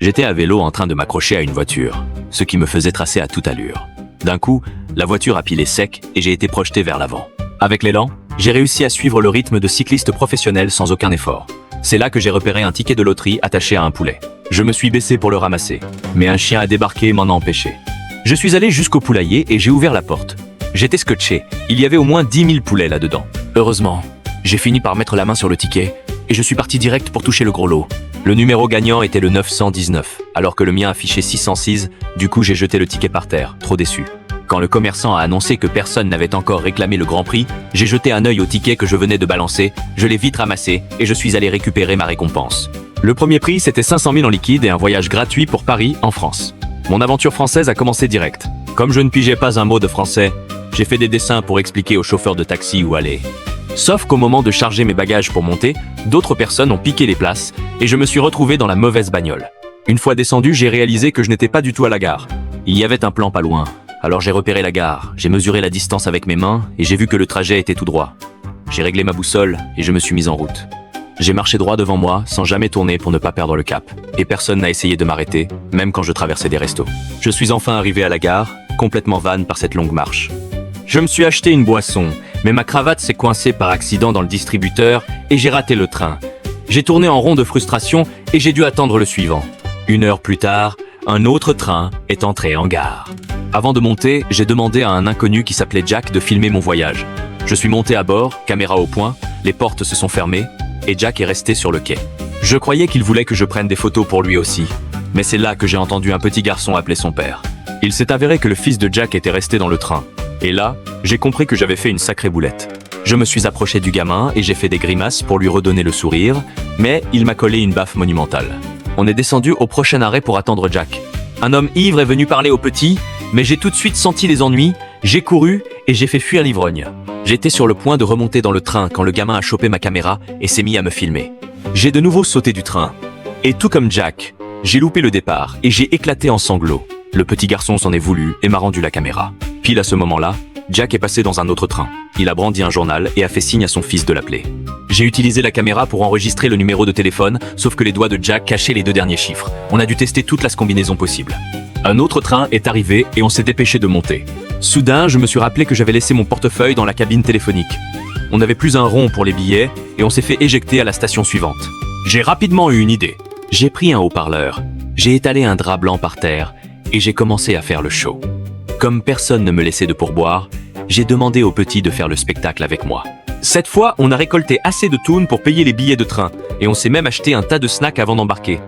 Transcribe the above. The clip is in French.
J'étais à vélo en train de m'accrocher à une voiture, ce qui me faisait tracer à toute allure. D'un coup, la voiture a pilé sec et j'ai été projeté vers l'avant. Avec l'élan, j'ai réussi à suivre le rythme de cycliste professionnel sans aucun effort. C'est là que j'ai repéré un ticket de loterie attaché à un poulet. Je me suis baissé pour le ramasser, mais un chien a débarqué et m'en a empêché. Je suis allé jusqu'au poulailler et j'ai ouvert la porte. J'étais scotché, il y avait au moins 10 000 poulets là-dedans. Heureusement, j'ai fini par mettre la main sur le ticket et je suis parti direct pour toucher le gros lot. Le numéro gagnant était le 919, alors que le mien affichait 606, du coup j'ai jeté le ticket par terre, trop déçu. Quand le commerçant a annoncé que personne n'avait encore réclamé le grand prix, j'ai jeté un œil au ticket que je venais de balancer, je l'ai vite ramassé et je suis allé récupérer ma récompense. Le premier prix, c'était 500 000 en liquide et un voyage gratuit pour Paris, en France. Mon aventure française a commencé direct. Comme je ne pigeais pas un mot de français, j'ai fait des dessins pour expliquer aux chauffeurs de taxi où aller. Sauf qu'au moment de charger mes bagages pour monter, d'autres personnes ont piqué les places et je me suis retrouvé dans la mauvaise bagnole. Une fois descendu, j'ai réalisé que je n'étais pas du tout à la gare. Il y avait un plan pas loin. Alors j'ai repéré la gare, j'ai mesuré la distance avec mes mains et j'ai vu que le trajet était tout droit. J'ai réglé ma boussole et je me suis mis en route. J'ai marché droit devant moi sans jamais tourner pour ne pas perdre le cap. Et personne n'a essayé de m'arrêter, même quand je traversais des restos. Je suis enfin arrivé à la gare, complètement vanne par cette longue marche. Je me suis acheté une boisson, mais ma cravate s'est coincée par accident dans le distributeur et j'ai raté le train. J'ai tourné en rond de frustration et j'ai dû attendre le suivant. 1 heure plus tard, un autre train est entré en gare. Avant de monter, j'ai demandé à un inconnu qui s'appelait Jack de filmer mon voyage. Je suis monté à bord, caméra au point, les portes se sont fermées et Jack est resté sur le quai. Je croyais qu'il voulait que je prenne des photos pour lui aussi, mais c'est là que j'ai entendu un petit garçon appeler son père. Il s'est avéré que le fils de Jack était resté dans le train. Et là, j'ai compris que j'avais fait une sacrée boulette. Je me suis approché du gamin et j'ai fait des grimaces pour lui redonner le sourire, mais il m'a collé une baffe monumentale. On est descendu au prochain arrêt pour attendre Jack. Un homme ivre est venu parler au petit, mais j'ai tout de suite senti les ennuis, j'ai couru et j'ai fait fuir l'ivrogne. J'étais sur le point de remonter dans le train quand le gamin a chopé ma caméra et s'est mis à me filmer. J'ai de nouveau sauté du train. Et tout comme Jack, j'ai loupé le départ et j'ai éclaté en sanglots. Le petit garçon s'en est voulu et m'a rendu la caméra. Pile à ce moment-là, Jack est passé dans un autre train. Il a brandi un journal et a fait signe à son fils de l'appeler. J'ai utilisé la caméra pour enregistrer le numéro de téléphone, sauf que les doigts de Jack cachaient les 2 derniers chiffres. On a dû tester toute la combinaison possible. Un autre train est arrivé et on s'est dépêché de monter. Soudain, je me suis rappelé que j'avais laissé mon portefeuille dans la cabine téléphonique. On n'avait plus un rond pour les billets et on s'est fait éjecter à la station suivante. J'ai rapidement eu une idée. J'ai pris un haut-parleur, j'ai étalé un drap blanc par terre et j'ai commencé à faire le show. Comme personne ne me laissait de pourboire, j'ai demandé au petit de faire le spectacle avec moi. Cette fois, on a récolté assez de thunes pour payer les billets de train et on s'est même acheté un tas de snacks avant d'embarquer.